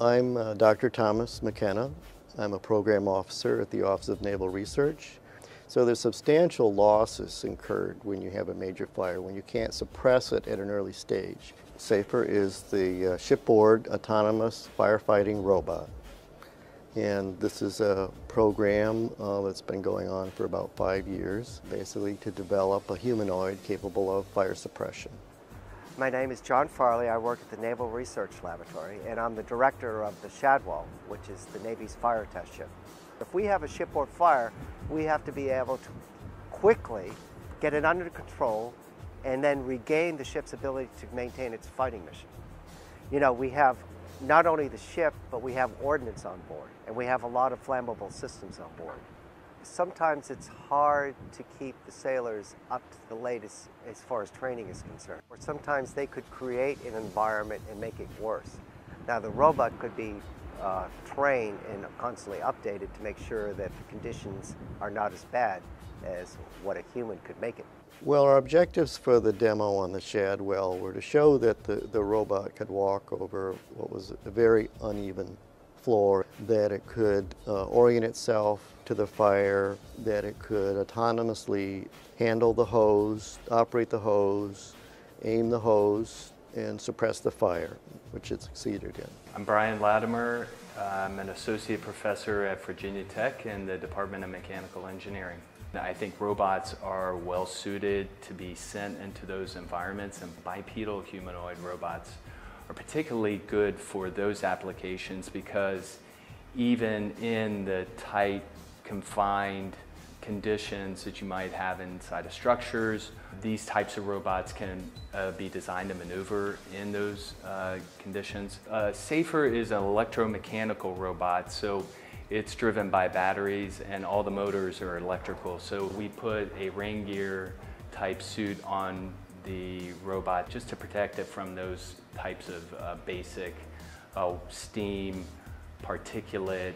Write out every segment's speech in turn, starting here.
I'm Dr. Thomas McKenna. I'm a program officer at the Office of Naval Research. So there's substantial losses incurred when you have a major fire, when you can't suppress it at an early stage. SAFER is the shipboard autonomous firefighting robot. And this is a program that's been going on for about 5 years, basically to develop a humanoid capable of fire suppression. My name is John Farley. I work at the Naval Research Laboratory, and I'm the director of the Shadwell, which is the Navy's fire test ship. If we have a shipboard fire, we have to be able to quickly get it under control and then regain the ship's ability to maintain its fighting mission. You know, we have not only the ship, but we have ordnance on board, and we have a lot of flammable systems on board. Sometimes it's hard to keep the sailors up to the latest as far as training is concerned. Or sometimes they could create an environment and make it worse. Now the robot could be trained and constantly updated to make sure that the conditions are not as bad as what a human could make it. Well, our objectives for the demo on the Shadwell were to show that the robot could walk over what was a very uneven floor, that it could orient itself to the fire, that it could autonomously handle the hose, operate the hose, aim the hose, and suppress the fire, which it succeeded in. I'm Brian Latimer. I'm an associate professor at Virginia Tech in the Department of Mechanical Engineering. I think robots are well suited to be sent into those environments, and bipedal humanoid robots are particularly good for those applications because even in the tight, confined conditions that you might have inside of structures, these types of robots can be designed to maneuver in those conditions. SAFER is an electromechanical robot, so it's driven by batteries and all the motors are electrical. So we put a rain gear type suit on the robot just to protect it from those types of basic steam, particulate,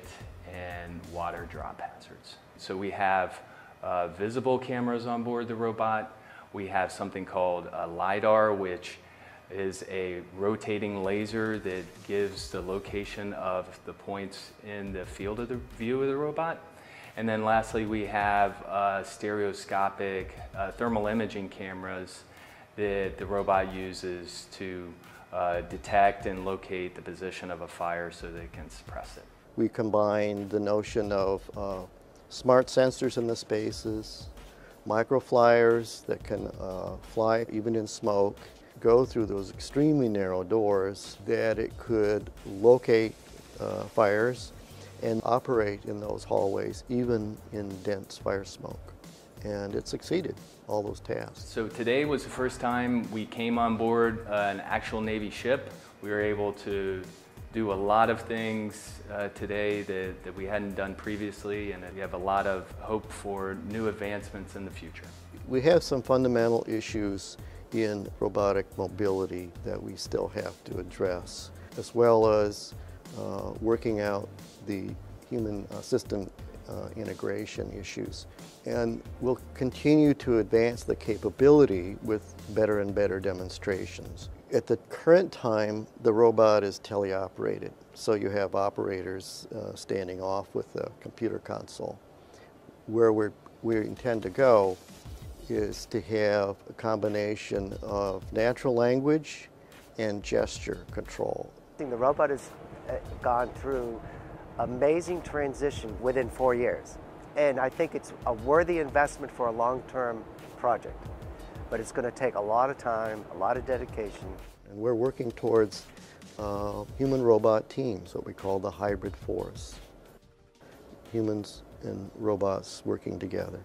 and water drop hazards. So we have visible cameras on board the robot. We have something called a LiDAR, which is a rotating laser that gives the location of the points in the field of the view of the robot. And then lastly, we have stereoscopic thermal imaging cameras that the robot uses to detect and locate the position of a fire so that it can suppress it. We combined the notion of smart sensors in the spaces, microflyers that can fly even in smoke, go through those extremely narrow doors, that it could locate fires and operate in those hallways even in dense fire smoke. And it succeeded all those tasks. So today was the first time we came on board an actual Navy ship. We were able to do a lot of things today that we hadn't done previously, and we have a lot of hope for new advancements in the future. We have some fundamental issues in robotic mobility that we still have to address, as well as working out the human system integration issues. And we'll continue to advance the capability with better and better demonstrations. At the current time, the robot is teleoperated, so you have operators standing off with the computer console. Where we intend to go is to have a combination of natural language and gesture control. The robot has gone through amazing transition within 4 years. And I think it's a worthy investment for a long-term project. But it's going to take a lot of time, a lot of dedication. And we're working towards human-robot teams, what we call the hybrid force. Humans and robots working together.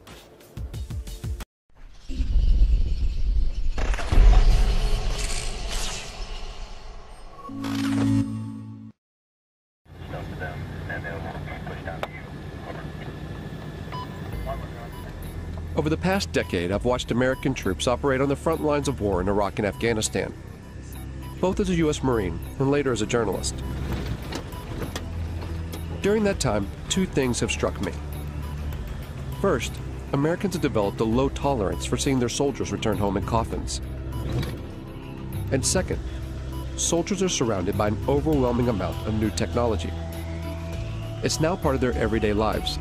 Over the past decade, I've watched American troops operate on the front lines of war in Iraq and Afghanistan, both as a U.S. Marine and later as a journalist. During that time, two things have struck me. First, Americans have developed a low tolerance for seeing their soldiers return home in coffins. And second, soldiers are surrounded by an overwhelming amount of new technology. It's now part of their everyday lives.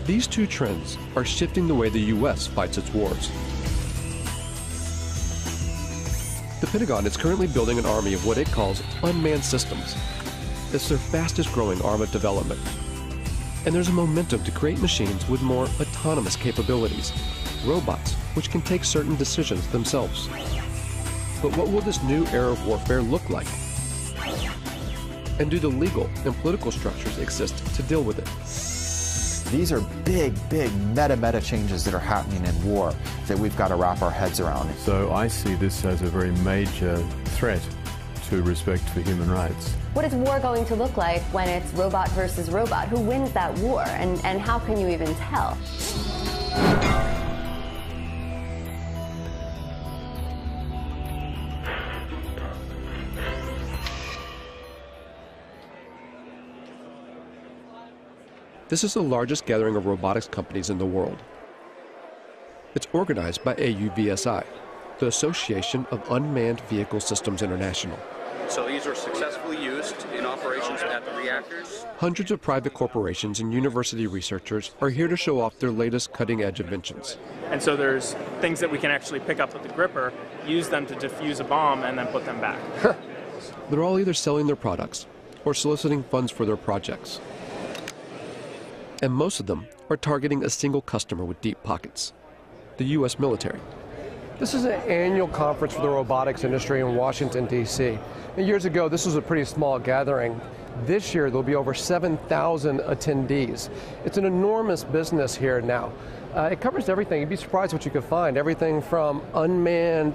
These two trends are shifting the way the U.S. fights its wars. The Pentagon is currently building an army of what it calls unmanned systems. It's their fastest growing arm of development. And there's a momentum to create machines with more autonomous capabilities, robots which can take certain decisions themselves. But what will this new era of warfare look like? And do the legal and political structures exist to deal with it? These are big meta changes that are happening in war that we've got to wrap our heads around. So I see this as a very major threat to respect for human rights. What is war going to look like when it's robot versus robot? Who wins that war, and how can you even tell? This is the largest gathering of robotics companies in the world. It's organized by AUVSI, the Association of Unmanned Vehicle Systems International. So these are successfully used in operations at the reactors. Hundreds of private corporations and university researchers are here to show off their latest cutting-edge inventions. And so there's things that we can actually pick up with the gripper, use them to defuse a bomb, and then put them back. They're all either selling their products or soliciting funds for their projects. And most of them are targeting a single customer with deep pockets, the U.S. military. This is an annual conference for the robotics industry in Washington, D.C. And years ago, this was a pretty small gathering. This year, there'll be over 7,000 attendees. It's an enormous business here now. It covers everything. You'd be surprised what you could find. Everything from unmanned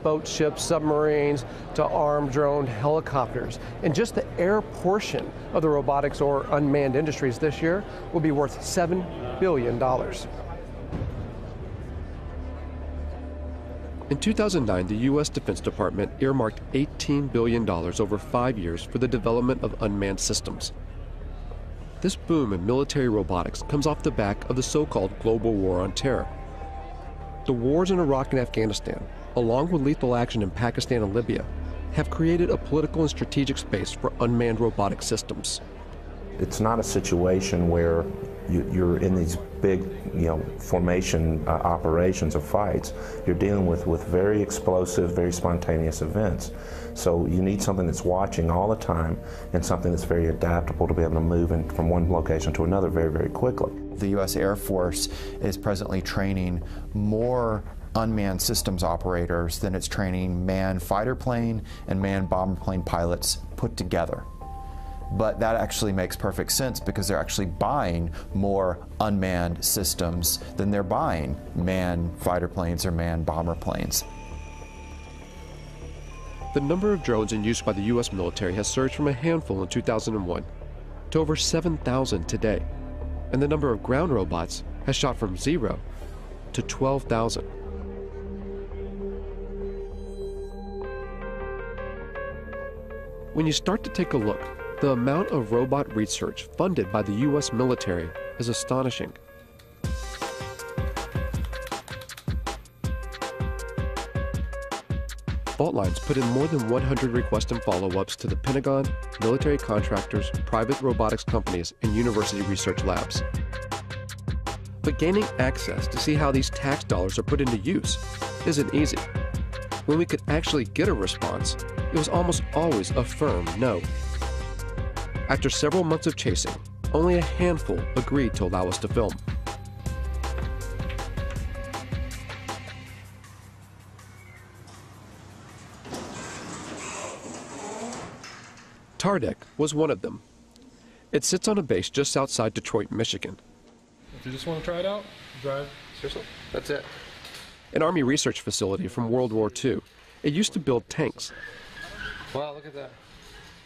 boat ships, submarines, to armed drone helicopters. And just the air portion of the robotics or unmanned industries this year will be worth $7 billion. In 2009, the U.S. Defense Department earmarked $18 billion over 5 years for the development of unmanned systems. This boom in military robotics comes off the back of the so-called global war on terror. The wars in Iraq and Afghanistan, along with lethal action in Pakistan and Libya, have created a political and strategic space for unmanned robotic systems. It's not a situation where you're in these big, formation operations or fights. You're dealing with very explosive, very spontaneous events. So you need something that's watching all the time and something that's very adaptable to be able to move from one location to another very quickly. The U.S. Air Force is presently training more unmanned systems operators than it's training manned fighter plane and manned bomber plane pilots put together. But that actually makes perfect sense because they're actually buying more unmanned systems than they're buying manned fighter planes or manned bomber planes. The number of drones in use by the U.S. military has surged from a handful in 2001 to over 7,000 today, and the number of ground robots has shot from 0 to 12,000. When you start to take a look, the amount of robot research funded by the U.S. military is astonishing. Fault lines put in more than 100 requests and follow-ups to the Pentagon, military contractors, private robotics companies, and university research labs. But gaining access to see how these tax dollars are put into use isn't easy. When we could actually get a response, it was almost always a firm no. After several months of chasing, only a handful agreed to allow us to film. Tardec was one of them. It sits on a base just outside Detroit, Michigan. If you just want to try it out, drive. Seriously, that's it. An Army research facility from World War II. It used to build tanks. Wow, look at that.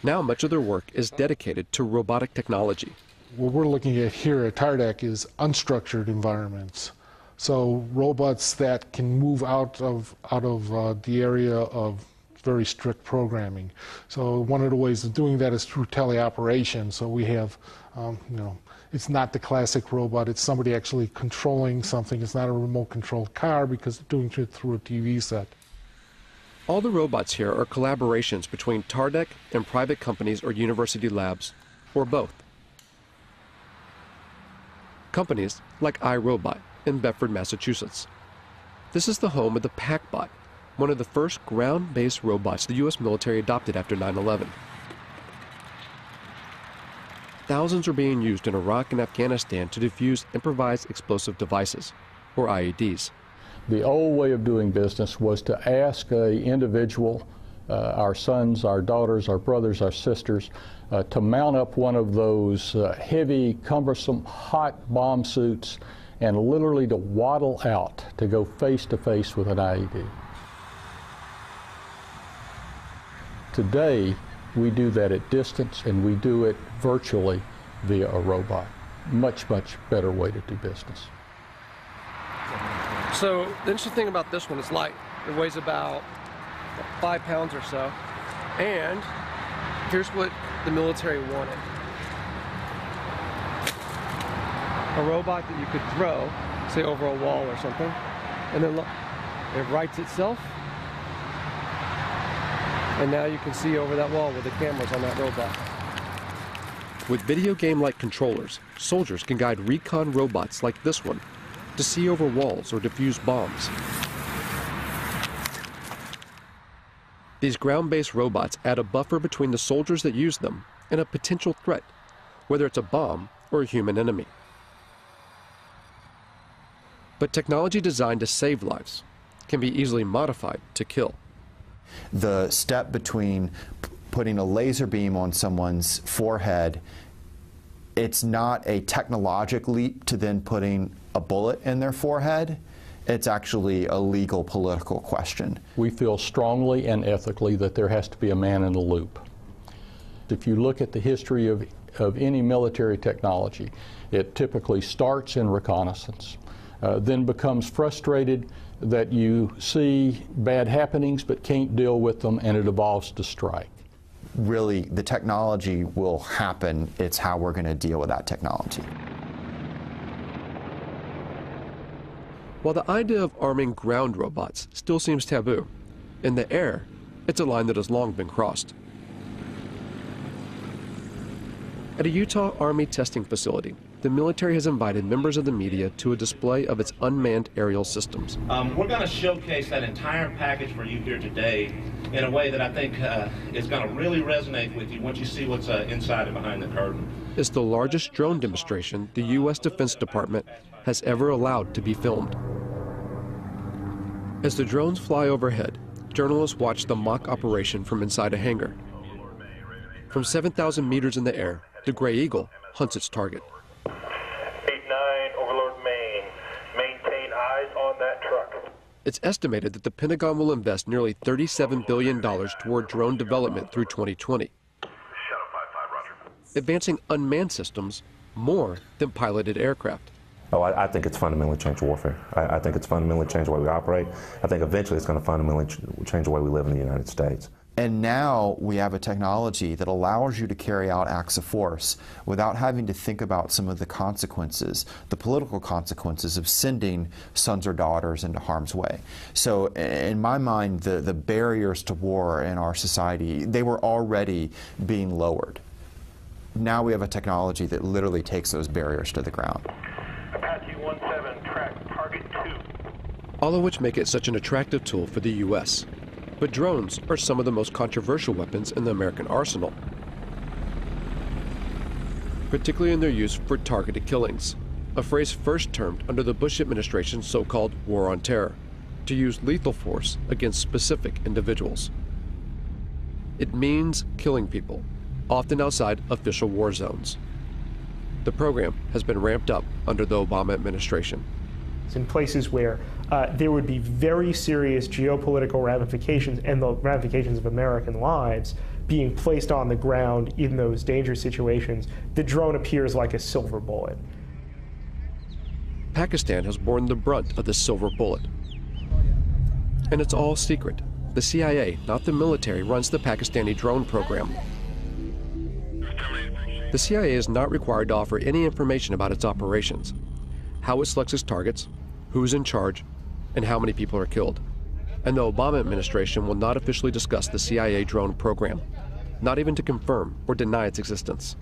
Now much of their work is dedicated to robotic technology. What we're looking at here at Tardec is unstructured environments. So robots that can move out of the area of very strict programming. So one of the ways of doing that is through teleoperation. So we have, it's not the classic robot, it's somebody actually controlling something. It's not a remote controlled car because it's doing it through a TV set. All the robots here are collaborations between TARDEC and private companies or university labs, or both. Companies like iRobot in Bedford, Massachusetts. This is the home of the PackBot, one of the first ground-based robots the U.S. military adopted after 9/11. Thousands are being used in Iraq and Afghanistan to defuse improvised explosive devices, or IEDs. The old way of doing business was to ask an individual, our sons, our daughters, our brothers, our sisters, to mount up one of those heavy, cumbersome, hot bomb suits and literally to waddle out to go face to face with an IED. Today, we do that at distance, and we do it virtually via a robot. Much, much better way to do business. So the interesting thing about this one is light. It weighs about 5 pounds or so. And here's what the military wanted. A robot that you could throw, say over a wall or something, and then look, it rights itself. And now you can see over that wall with the cameras on that robot. With video game-like controllers, soldiers can guide recon robots like this one to see over walls or defuse bombs. These ground-based robots add a buffer between the soldiers that use them and a potential threat, whether it's a bomb or a human enemy. But technology designed to save lives can be easily modified to kill. The step between putting a laser beam on someone's forehead, it's not a technological leap to then putting a bullet in their forehead. It's actually a legal, political question. We feel strongly and ethically that there has to be a man in the loop. If you look at the history of any military technology, it typically starts in reconnaissance, then becomes frustrated that you see bad happenings but can't deal with them, and it evolves to strike. Really, the technology will happen. It's how we're going to deal with that technology. While the idea of arming ground robots still seems taboo, in the air, it's a line that has long been crossed. At a Utah Army testing facility, the military has invited members of the media to a display of its unmanned aerial systems. We're going to showcase that entire package for you here today in a way that I think is going to really resonate with you once you see what's inside and behind the curtain. It's the largest drone demonstration the U.S. Defense Department has ever allowed to be filmed. As the drones fly overhead, journalists watch the mock operation from inside a hangar. From 7,000 meters in the air, the Gray Eagle hunts its target. 8-9, Overlord Maine. Maintain eyes on that truck. It's estimated that the Pentagon will invest nearly $37 billion toward drone development through 2020, advancing unmanned systems more than piloted aircraft. Oh, I think it's fundamentally changed warfare. I think it's fundamentally changed the way we operate. I think eventually it's going to fundamentally change the way we live in the United States. And now we have a technology that allows you to carry out acts of force without having to think about some of the consequences, the political consequences of sending sons or daughters into harm's way. So in my mind, the barriers to war in our society, they were already being lowered. Now we have a technology that literally takes those barriers to the ground. Apache 17, track target 2. All of which make it such an attractive tool for the U.S. But drones are some of the most controversial weapons in the American arsenal, particularly in their use for targeted killings, a phrase first termed under the Bush administration's so-called War on Terror, to use lethal force against specific individuals. It means killing people, often outside official war zones. The program has been ramped up under the Obama administration. In places where there would be very serious geopolitical ramifications and the ramifications of American lives being placed on the ground in those dangerous situations, the drone appears like a silver bullet. Pakistan has borne the brunt of this silver bullet. And it's all secret. The CIA, not the military, runs the Pakistani drone program. The CIA is not required to offer any information about its operations, how it selects its targets, who's in charge, and how many people are killed. And the Obama administration will not officially discuss the CIA drone program, not even to confirm or deny its existence.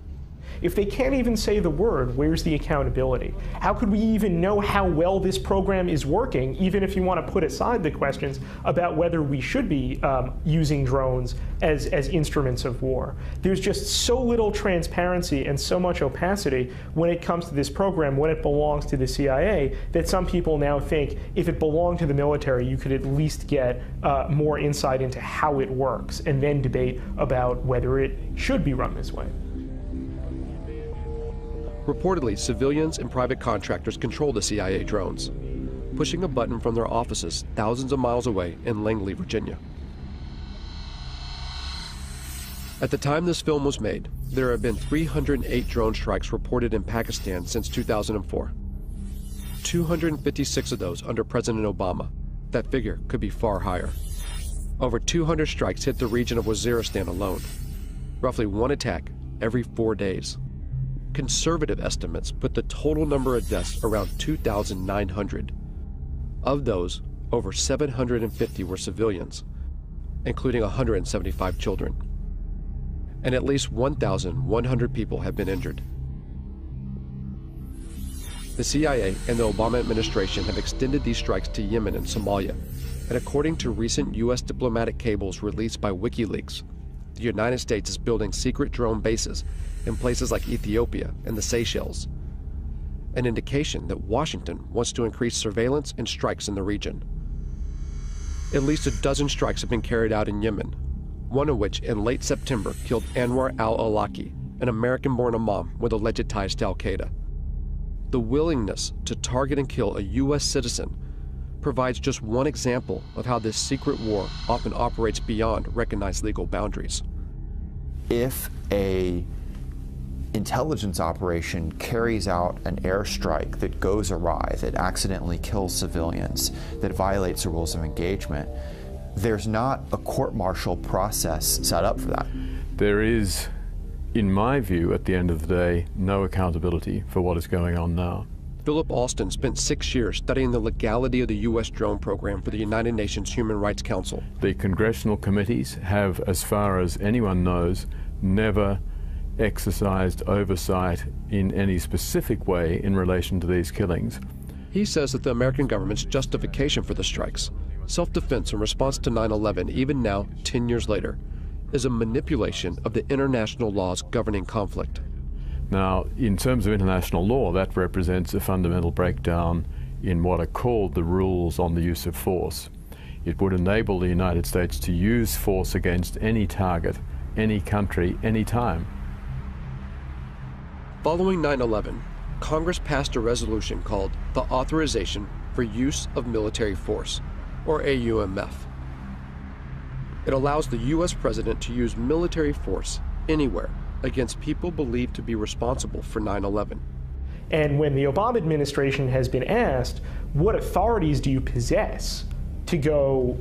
If they can't even say the word, where's the accountability? How could we even know how well this program is working, even if you want to put aside the questions about whether we should be using drones as instruments of war? There's just so little transparency and so much opacity when it comes to this program, when it belongs to the CIA, that some people now think if it belonged to the military, you could at least get more insight into how it works and then debate about whether it should be run this way. Reportedly, civilians and private contractors control the CIA drones, pushing a button from their offices thousands of miles away in Langley, Virginia. At the time this film was made, there have been 308 drone strikes reported in Pakistan since 2004. 256 of those under President Obama. That figure could be far higher. Over 200 strikes hit the region of Waziristan alone, roughly one attack every 4 days. Conservative estimates put the total number of deaths around 2,900. Of those, over 750 were civilians, including 175 children. And at least 1,100 people have been injured. The CIA and the Obama administration have extended these strikes to Yemen and Somalia, and according to recent U.S. diplomatic cables released by WikiLeaks, the United States is building secret drone bases in places like Ethiopia and the Seychelles, an indication that Washington wants to increase surveillance and strikes in the region. At least a dozen strikes have been carried out in Yemen, one of which in late September killed Anwar al-Awlaki, an American-born imam with alleged ties to al-Qaeda. The willingness to target and kill a U.S. citizen provides just one example of how this secret war often operates beyond recognized legal boundaries. If a intelligence operation carries out an airstrike that goes awry, that accidentally kills civilians, that violates the rules of engagement, there's not a court-martial process set up for that. There is, in my view, at the end of the day, no accountability for what is going on now. Philip Alston spent 6 years studying the legality of the U.S. drone program for the United Nations Human Rights Council. The congressional committees have, as far as anyone knows, never exercised oversight in any specific way in relation to these killings. He says that the American government's justification for the strikes, self-defense in response to 9/11, even now, 10 years later, is a manipulation of the international laws governing conflict. Now, in terms of international law, that represents a fundamental breakdown in what are called the rules on the use of force. It would enable the United States to use force against any target, any country, any time. Following 9/11, Congress passed a resolution called the Authorization for Use of Military Force, or AUMF. It allows the U.S. president to use military force anywhere against people believed to be responsible for 9/11. And when the Obama administration has been asked, what authorities do you possess to go,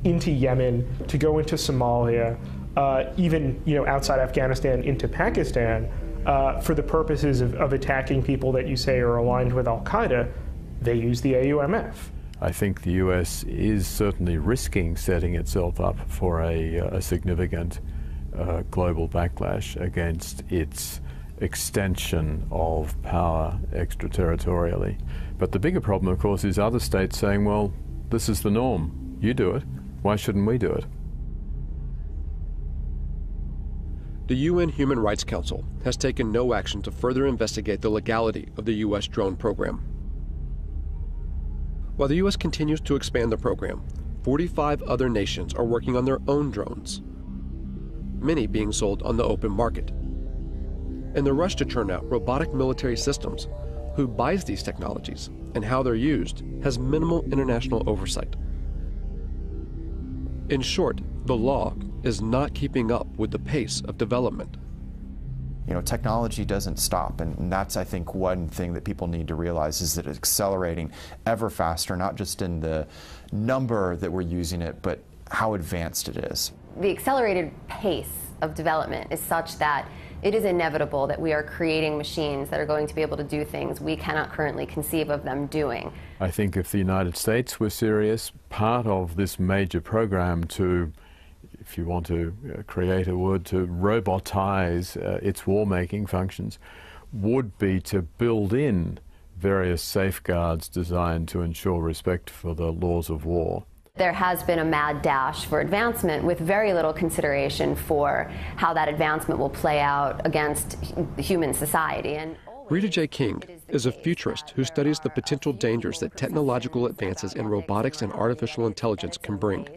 into Yemen, to go into Somalia, even, outside Afghanistan into Pakistan, for the purposes of attacking people that you say are aligned with al-Qaeda, they use the AUMF. I think the U.S. is certainly risking setting itself up for a significant global backlash against its extension of power extraterritorially. But the bigger problem, of course, is other states saying, well, this is the norm. You do it. Why shouldn't we do it? The UN Human Rights Council has taken no action to further investigate the legality of the U.S. drone program. While the U.S. continues to expand the program, 45 other nations are working on their own drones, many being sold on the open market. In the rush to turn out robotic military systems, who buys these technologies and how they're used has minimal international oversight. In short, the law is not keeping up with the pace of development. Technology doesn't stop, and that's, I think, one thing that people need to realize is that it's accelerating ever faster, not just in the number that we're using it, but how advanced it is. The accelerated pace of development is such that It is inevitable that we are creating machines that are going to be able to do things we cannot currently conceive of them doing. I think if the United States were serious, part of this major program to, if you want to create a word, to robotize its war-making functions, would be to build in various safeguards designed to ensure respect for the laws of war. There has been a mad dash for advancement with very little consideration for how that advancement will play out against human society. And Rita J. King is a futurist who studies the potential dangers that technological advances in robotics and artificial intelligence can bring.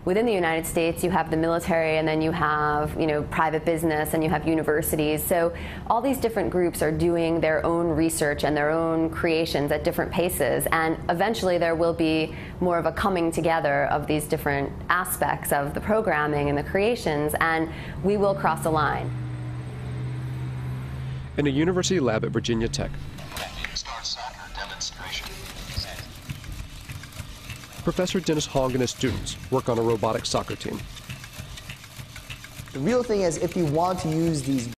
Within the United States, you have the military, and then you have, private business, and you have universities. So all these different groups are doing their own research and their own creations at different paces. And eventually there will be more of a coming together of these different aspects of the programming and the creations, and we will cross a line. In a university lab at Virginia Tech, Professor Dennis Hong and his students work on a robotic soccer team. The real thing is, if you want to use these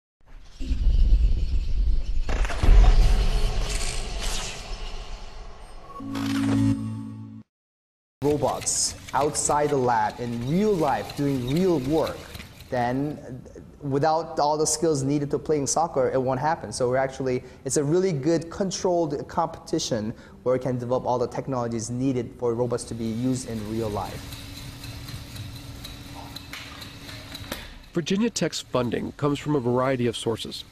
robots outside the lab in real life doing real work, then without all the skills needed to playing soccer, it won't happen. So it's a really good controlled competition where we can develop all the technologies needed for robots to be used in real life. Virginia Tech's funding comes from a variety of sources.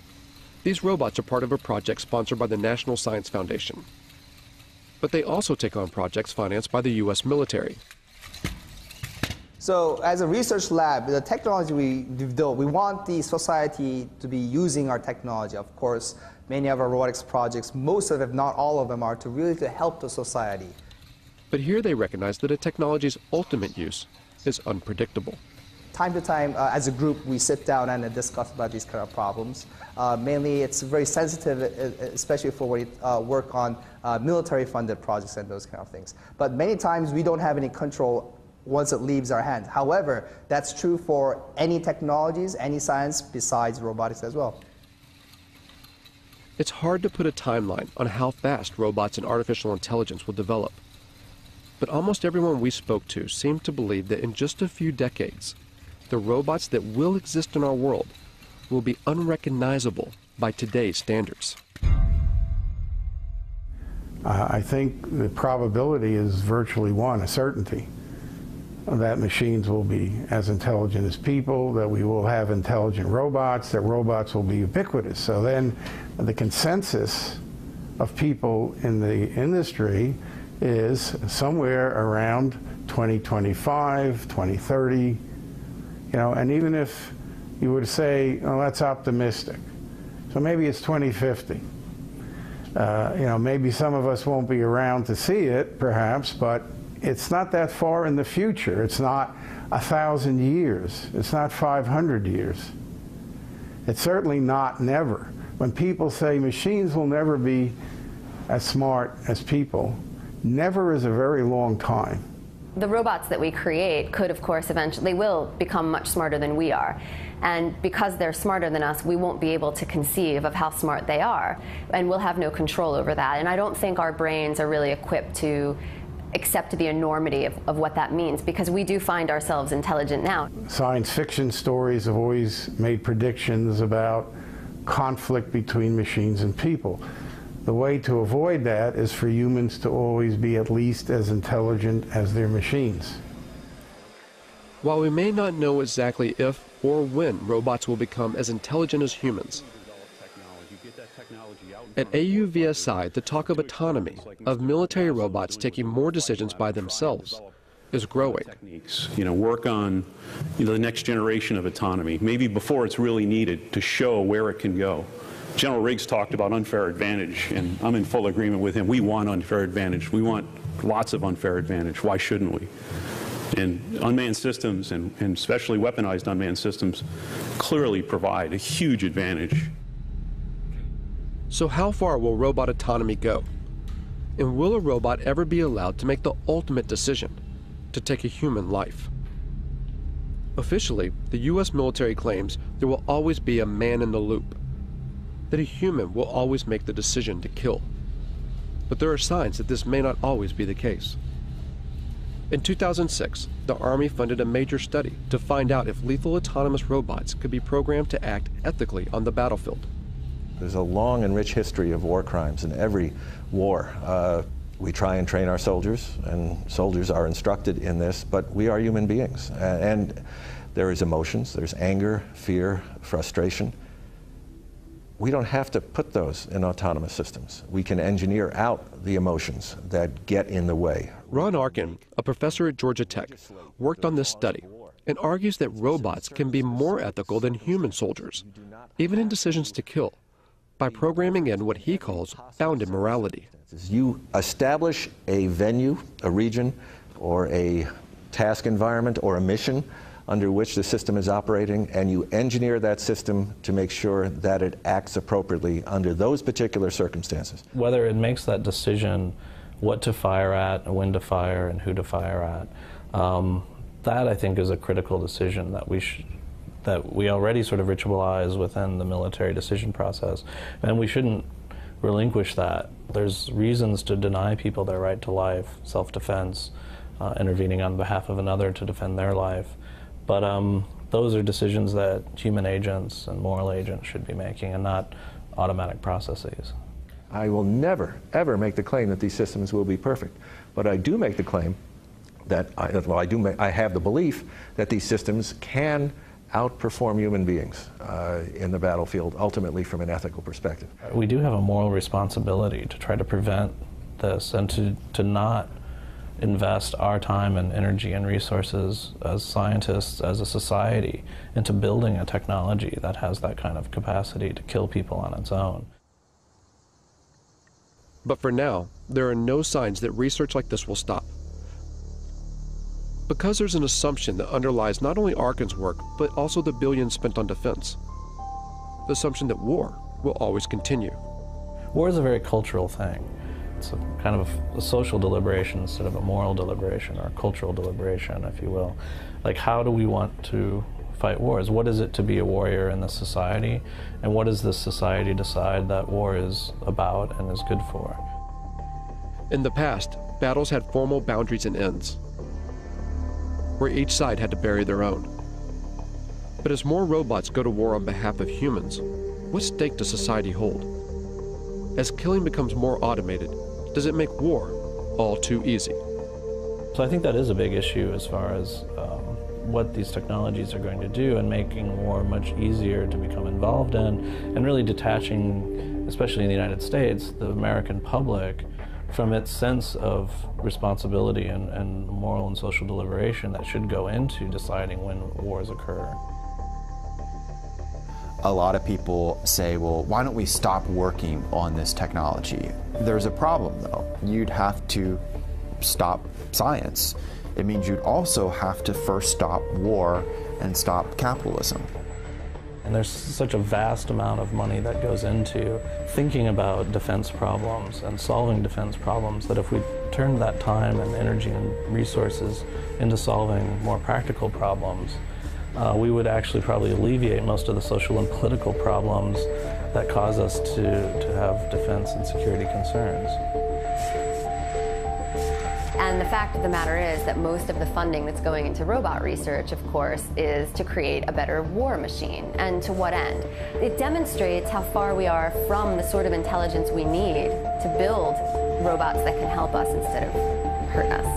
These robots are part of a project sponsored by the National Science Foundation. But they also take on projects financed by the U.S. military. So as a research lab, the technology we develop, we want the society to be using our technology. Of course, many of our robotics projects, most of them, if not all of them, are to help the society. But here they recognize that a technology's ultimate use is unpredictable. Time to time, as a group, we sit down and discuss about these kind of problems. Mainly, it's very sensitive, especially for when we work on military-funded projects and those kind of things. But many times, we don't have any control once it leaves our hands. However, that's true for any technologies, any science besides robotics as well. It's hard to put a timeline on how fast robots and artificial intelligence will develop. But almost everyone we spoke to seemed to believe that in just a few decades, the robots that will exist in our world will be unrecognizable by today's standards. I think the probability is virtually one, a certainty, that machines will be as intelligent as people, that we will have intelligent robots, that robots will be ubiquitous. So then the consensus of people in the industry is somewhere around 2025, 2030, and even if you were to say, oh, that's optimistic, so maybe it's 2050. Maybe some of us won't be around to see it, perhaps, but it's not that far in the future. It's not 1,000 years. It's not 500 years. It's certainly not never. When people say machines will never be as smart as people, never is a very long time. The robots that we create could, of course, eventually will become much smarter than we are. And because they're smarter than us, we won't be able to conceive of how smart they are. And we'll have no control over that. And I don't think our brains are really equipped to accept the enormity of what that means, because we do find ourselves intelligent now. Science fiction stories have always made predictions about conflict between machines and people. The way to avoid that is for humans to always be at least as intelligent as their machines. While we may not know exactly if or when robots will become as intelligent as humans, at AUVSI, the talk of autonomy, of military robots taking more decisions by themselves, is growing. Work on the next generation of autonomy, maybe before it's really needed, to show where it can go. General Riggs talked about unfair advantage, and I'm in full agreement with him. We want unfair advantage. We want lots of unfair advantage. Why shouldn't we? And unmanned systems, and especially weaponized unmanned systems, clearly provide a huge advantage. So how far will robot autonomy go? And will a robot ever be allowed to make the ultimate decision, to take a human life? Officially, the U.S. military claims there will always be a man in the loop, that a human will always make the decision to kill. But there are signs that this may not always be the case. In 2006, the Army funded a major study to find out if lethal autonomous robots could be programmed to act ethically on the battlefield. There's a long and rich history of war crimes in every war. We try and train our soldiers, and soldiers are instructed in this, but we are human beings. And there is emotions, there's anger, fear, frustration. We don't have to put those in autonomous systems. We can engineer out the emotions that get in the way. Ron Arkin, a professor at Georgia Tech, worked on this study and argues that robots can be more ethical than human soldiers, even in decisions to kill, by programming in what he calls bounded morality. You establish a venue, a region, or a task environment, or a mission under which the system is operating, and you engineer that system to make sure that it acts appropriately under those particular circumstances. Whether it makes that decision what to fire at, when to fire, and who to fire at, that I think is a critical decision that we already sort of ritualize within the military decision process, and we shouldn't relinquish that. There's reasons to deny people their right to life, self-defense, intervening on behalf of another to defend their life. But those are decisions that human agents and moral agents should be making, and not automatic processes. I will never, ever make the claim that these systems will be perfect. But I do make the claim that, I have the belief that these systems can outperform human beings in the battlefield, ultimately from an ethical perspective. We do have a moral responsibility to try to prevent this, and to not invest our time and energy and resources as scientists, as a society, into building a technology that has that kind of capacity to kill people on its own. But for now, there are no signs that research like this will stop. Because there's an assumption that underlies not only Arkin's work, but also the billions spent on defense. The assumption that war will always continue. War is a very cultural thing. It's a kind of a social deliberation instead of a moral deliberation, or a cultural deliberation, if you will. Like, how do we want to fight wars? What is it to be a warrior in this society? And what does this society decide that war is about and is good for? In the past, battles had formal boundaries and ends, where each side had to bury their own. But as more robots go to war on behalf of humans, what stake does society hold? As killing becomes more automated, does it make war all too easy? So I think that is a big issue as far as what these technologies are going to do, and making war much easier to become involved in, and really detaching, especially in the United States, the American public from its sense of responsibility and moral and social deliberation that should go into deciding when wars occur. A lot of people say, well, why don't we stop working on this technology? There's a problem, though. You'd have to stop science. It means you'd also have to first stop war and stop capitalism. And there's such a vast amount of money that goes into thinking about defense problems and solving defense problems, that if we turned that time and energy and resources into solving more practical problems, we would actually probably alleviate most of the social and political problems that cause us to have defense and security concerns. And the fact of the matter is that most of the funding that's going into robot research, of course, is to create a better war machine. And to what end? It demonstrates how far we are from the sort of intelligence we need to build robots that can help us instead of hurt us.